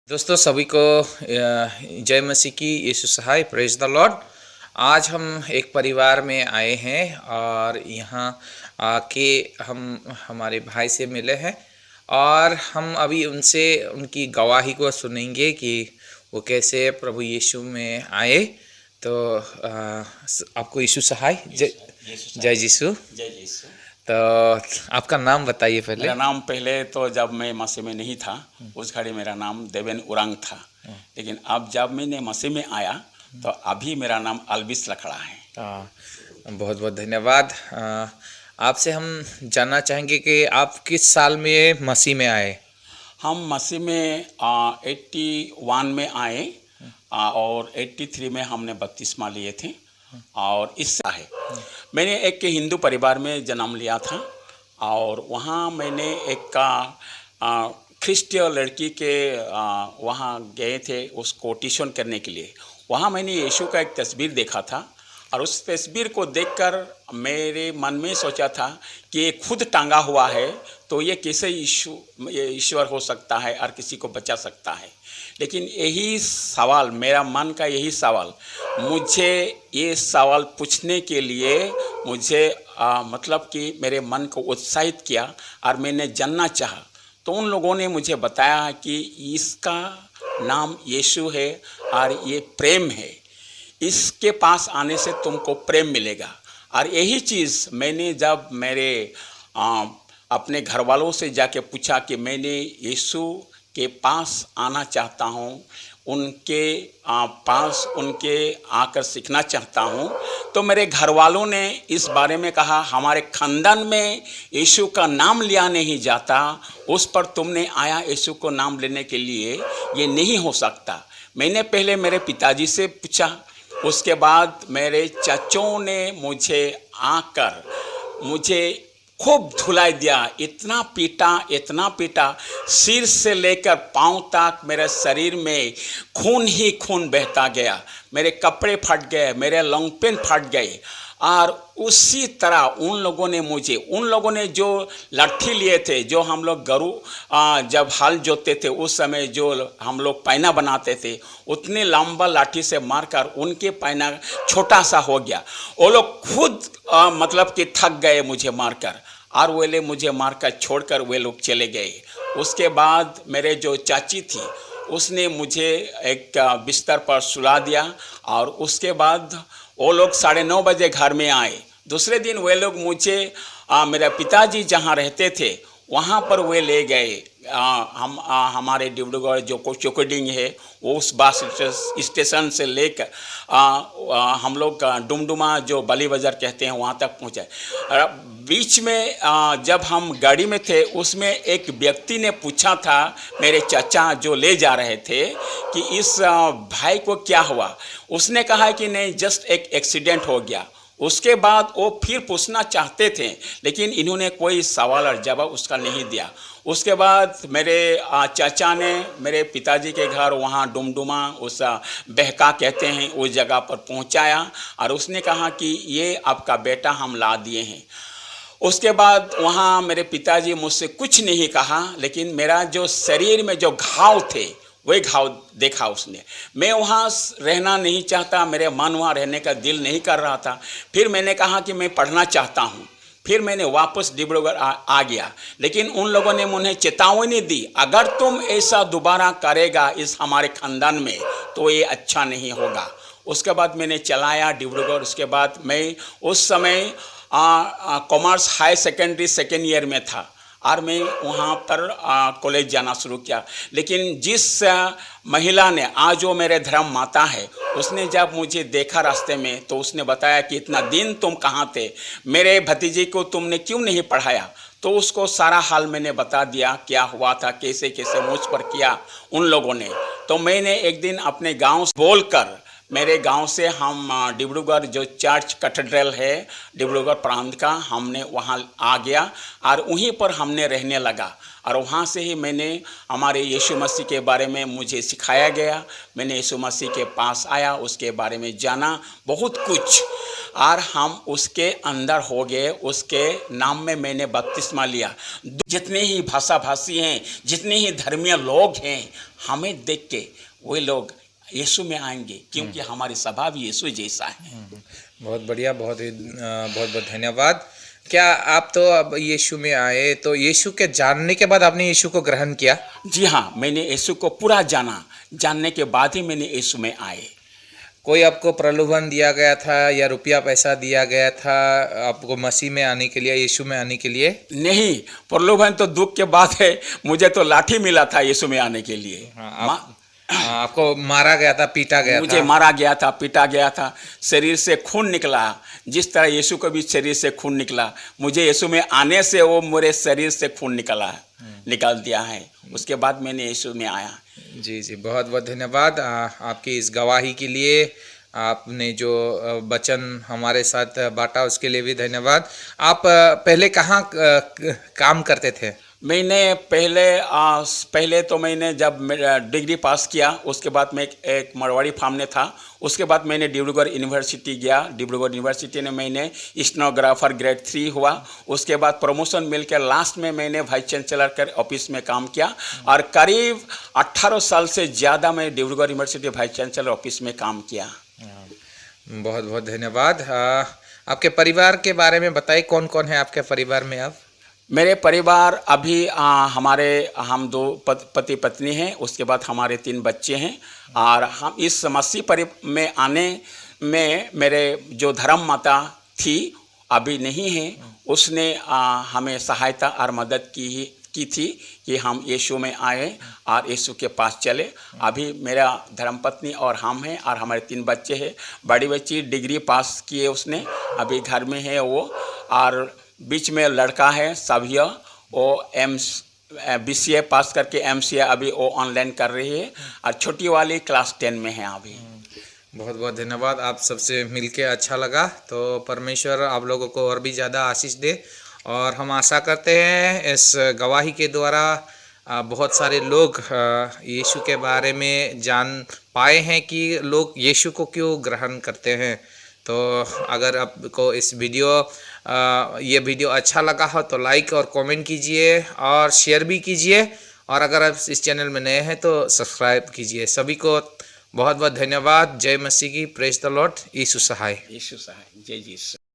दोस्तों सभी को जय मसीह की यीशु सहाय प्रेज द लॉर्ड। आज हम एक परिवार में आए हैं और यहाँ आके हम हमारे भाई से मिले हैं और हम अभी उनसे उनकी गवाही को सुनेंगे कि वो कैसे प्रभु यीशु में आए। तो आपको यीशु सहाय जय जय यीशु। जय यीशु। तो आपका नाम बताइए पहले। मेरा नाम पहले तो जब मैं मसीह में नहीं था उस घड़ी मेरा नाम देवेन उरंग था, लेकिन अब जब मैंने मसीह में आया तो अभी मेरा नाम अल्बिस लखड़ा है। बहुत बहुत धन्यवाद। आपसे हम जानना चाहेंगे कि आप किस साल में मसीह में आए। हम मसीह में 81 में आए और 83 में हमने बपतिस्मा लिए थे। और इससे है मैंने एक हिंदू परिवार में जन्म लिया था और वहाँ मैंने एक ख्रिस्टियन लड़की के वहाँ गए थे उसको ट्यूशन करने के लिए। वहाँ मैंने यीशु का एक तस्वीर देखा था और उस तस्वीर को देखकर मेरे मन में सोचा था कि ये खुद टांगा हुआ है तो ये कैसे ईश्वर हो सकता है और किसी को बचा सकता है। लेकिन यही सवाल मेरा मन का यही सवाल मुझे ये सवाल पूछने के लिए मुझे मतलब कि मेरे मन को उत्साहित किया और मैंने जानना चाहा। तो उन लोगों ने मुझे बताया कि इसका नाम यीशु है और ये प्रेम है, इसके पास आने से तुमको प्रेम मिलेगा। और यही चीज़ मैंने जब मेरे अपने घर वालों से जाके पूछा कि मैंने यीशु के पास आना चाहता हूँ, उनके पास उनके आकर सीखना चाहता हूँ, तो मेरे घर वालों ने इस बारे में कहा हमारे खानदान में यीशु का नाम लिया नहीं जाता, उस पर तुमने आया यीशु को नाम लेने के लिए, ये नहीं हो सकता। मैंने पहले मेरे पिताजी से पूछा, उसके बाद मेरे चाचों ने मुझे आकर मुझे खूब धुलाई दिया, इतना पीटा सिर से लेकर पांव तक मेरे शरीर में खून ही खून बहता गया, मेरे कपड़े फट गए, मेरे लॉन्ग पेन फट गए। और उसी तरह उन लोगों ने जो लाठी लिए थे, जो हम लोग गरू जब हल जोतते थे उस समय जो हम लोग पैना बनाते थे, उतने लंबा लाठी से मारकर उनके पैना छोटा सा हो गया। वो लोग खुद मतलब कि थक गए मुझे मारकर और वे लोग मुझे मारकर छोड़कर वे लोग चले गए। उसके बाद मेरे जो चाची थी उसने मुझे एक बिस्तर पर सुला दिया और उसके बाद वो लोग 9:30 बजे घर में आए। दूसरे दिन वे लोग मुझे मेरे पिताजी जहाँ रहते थे वहाँ पर वे ले गए। हमारे डिब्रूगढ़ जो चोकडिंग है वो उस बस स्टेशन से लेकर हम लोग डुमडुमा जो बली बाजार कहते हैं वहाँ तक पहुँचे। बीच में जब हम गाड़ी में थे उसमें एक व्यक्ति ने पूछा था मेरे चाचा जो ले जा रहे थे कि इस भाई को क्या हुआ। उसने कहा कि नहीं, जस्ट एक एक्सीडेंट हो गया। उसके बाद वो फिर पूछना चाहते थे लेकिन इन्होंने कोई सवाल और जवाब उसका नहीं दिया। उसके बाद मेरे चाचा ने मेरे पिताजी के घर वहाँ डुमडुमा उस बहका कहते हैं उस जगह पर पहुँचाया और उसने कहा कि ये आपका बेटा हम ला दिए हैं। उसके बाद वहाँ मेरे पिताजी मुझसे कुछ नहीं कहा, लेकिन मेरा जो शरीर में जो घाव थे वही घाव देखा उसने। मैं वहाँ रहना नहीं चाहता, मेरे मन वहाँ रहने का दिल नहीं कर रहा था। फिर मैंने कहा कि मैं पढ़ना चाहता हूँ। फिर मैंने वापस डिब्रूगढ़ आ गया, लेकिन उन लोगों ने मुझे चेतावनी दी, अगर तुम ऐसा दोबारा करेगा इस हमारे खानदान में तो ये अच्छा नहीं होगा। उसके बाद मैंने चलाया डिब्रूगढ़। उसके बाद मैं उस समय commerce high secondary second year में था और मैं वहाँ पर कॉलेज जाना शुरू किया। लेकिन जिस महिला ने आज वो मेरे धर्म माता है, उसने जब मुझे देखा रास्ते में तो उसने बताया कि इतना दिन तुम कहाँ थे, मेरे भतीजे को तुमने क्यों नहीं पढ़ाया। तो उसको सारा हाल मैंने बता दिया, क्या हुआ था, कैसे कैसे मुझ पर किया उन लोगों ने। तो मैंने एक दिन अपने गांव से बोलकर मेरे गांव से हम डिब्रूगढ़ जो चर्च कैथेड्रल है डिब्रूगढ़ प्रांत का, हमने वहां आ गया और वहीं पर हमने रहने लगा। और वहाँ से ही मैंने हमारे यीशु मसीह के बारे में मुझे सिखाया गया। मैंने यीशु मसीह के पास आया, उसके बारे में जाना बहुत कुछ, और हम उसके अंदर हो गए। उसके नाम में मैंने बपतिस्मा लिया। जितने ही भाषा भाषी हैं, जितने ही धर्मीय लोग हैं, हमें देख के वे लोग यीशु में आएंगे, क्योंकि हमारी स्वभाव यीशु जैसा है। बहुत बढ़िया, बहुत बहुत धन्यवाद। क्या आप तो अब यीशु में आए, तो यीशु के जानने के बाद आपने यीशु को ग्रहण किया? जी हाँ, मैंने यीशु को पूरा जाना, जानने के बाद ही मैंने यीशु में आए। कोई आपको प्रलोभन दिया गया था या रुपया पैसा दिया गया था आपको मसीह में आने के लिए, यीशु में आने के लिए? नहीं, प्रलोभन तो दुख के बाद है। मुझे तो लाठी मिला था यीशु में आने के लिए। आपको मारा गया था, पीटा गया था? मुझे मारा गया था, पीटा गया था, शरीर से खून निकला। जिस तरह यीशु को भी शरीर से खून निकला, मुझे यीशु में आने से वो मेरे शरीर से खून निकाल दिया है। उसके बाद मैंने यीशु में आया। जी जी, बहुत बहुत धन्यवाद आपकी इस गवाही के लिए। आपने जो वचन हमारे साथ बांटा उसके लिए भी धन्यवाद। आप पहले कहाँ काम करते थे? मैंने पहले तो मैंने जब डिग्री पास किया, उसके बाद मैं एक मरवाड़ी फार्म में था। उसके बाद मैंने डिब्रूगढ़ यूनिवर्सिटी गया। डिब्रूगढ़ यूनिवर्सिटी में मैंने स्टेनोग्राफर ग्रेड 3 हुआ। उसके बाद प्रमोशन मिलकर लास्ट में मैंने वाइस चांसलर के ऑफिस में काम किया, और करीब 18 साल से ज़्यादा मैं Dibrugarh university vice chancellor office में काम किया। बहुत बहुत धन्यवाद। आपके परिवार के बारे में बताइए, कौन कौन है आपके परिवार में? आप मेरे परिवार अभी हम 2 पति पत्नी हैं। उसके बाद हमारे 3 बच्चे हैं। और हम इस मसीह में आने में मेरे जो धर्म माता थी, अभी नहीं है, उसने हमें सहायता और मदद की थी कि हम यीशु में आए और यीशु के पास चले। अभी मेरा धर्मपत्नी और हम हैं, और हमारे 3 बच्चे हैं। बड़ी बच्ची डिग्री पास किए उसने, अभी घर में है वो। और बीच में लड़का है सभिया, वो BCA पास करके MCA अभी वो ऑनलाइन कर रही है, और छोटी वाली क्लास 10 में है अभी। बहुत बहुत धन्यवाद। आप सबसे मिलके अच्छा लगा। तो परमेश्वर आप लोगों को और भी ज़्यादा आशीष दे, और हम आशा करते हैं इस गवाही के द्वारा बहुत सारे लोग यीशु के बारे में जान पाए हैं कि लोग यीशु को क्यों ग्रहण करते हैं। तो अगर आपको ये वीडियो अच्छा लगा हो तो लाइक और कमेंट कीजिए, और शेयर भी कीजिए, और अगर आप इस चैनल में नए हैं तो सब्सक्राइब कीजिए। सभी को बहुत बहुत धन्यवाद। जय मसीह की, प्रेज द लॉर्ड। यीशु सहाय। यीशु सहाय। जय यीशु।